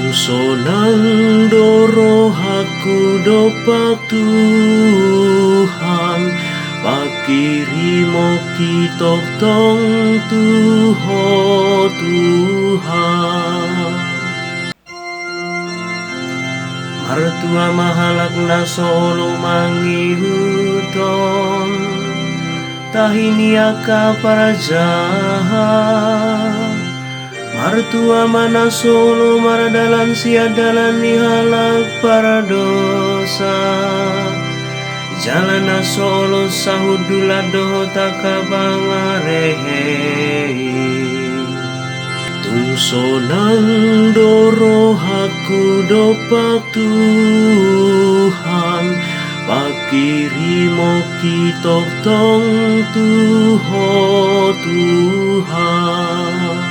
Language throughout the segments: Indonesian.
Tungso nang doro haku dopak Tuhan, pakirimo kitok tong tuho Tuhan. Martua mahalak na solo mangihuton, tahiniaka para jahat. Martua mana solo maradalan siadalan nihalak para dosa. Jalana solo sahudula doho takabangarehe. Tungso nang doro haku dopak Tuhan, pakirimo kitok tong tuho Tuhan.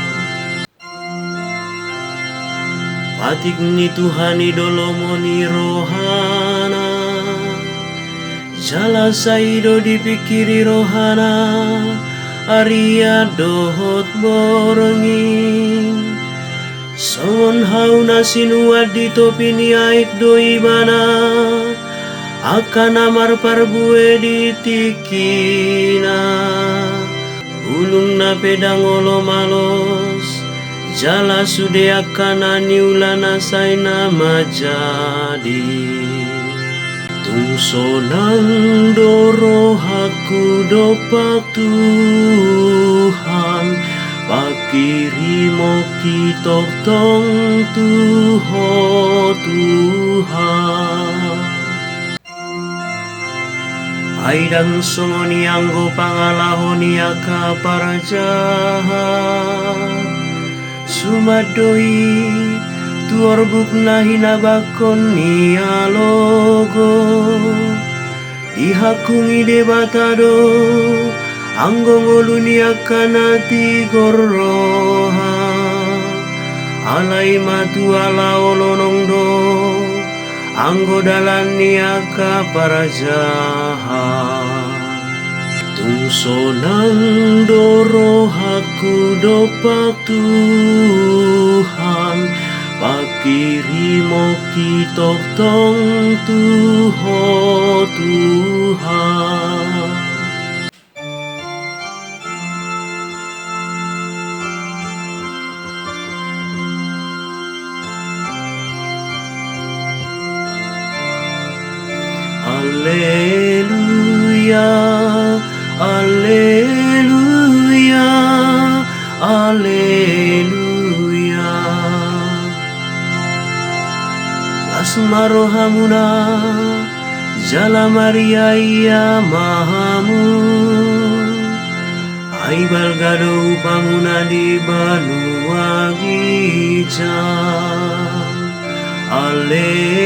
Patik ni Tuhan idolomo ni rohana, jala saido dipikiri rohana, Arya dohot borengin. Son hauna sinua di topi ni aik doi bana, akan amar parbue di tikina. Ulung na pedang olo malos, jala sude akan aniulana saina majadi. Tungso nang doro haku dopak Tuhan, pakirimo kitok tong tuho Tuhan. Aidang songoni anggo pangalahoni aka para jahat, sumadoi tuorbuk nahina bakon ni alogo, dihakungi debatado anggo ngoluni akanati gorroha, alai matu ala olonong do anggo dalani aka para jahat. Tungso nang doro haku dopak Tuhan, pakirimo kitok tong tuho Tuhan. Alleluia, alleluia, alleluia. Lasmaro hamuna, jala Maria ia mahamu, aibal gado upamuna di banua gijang. Alleluia.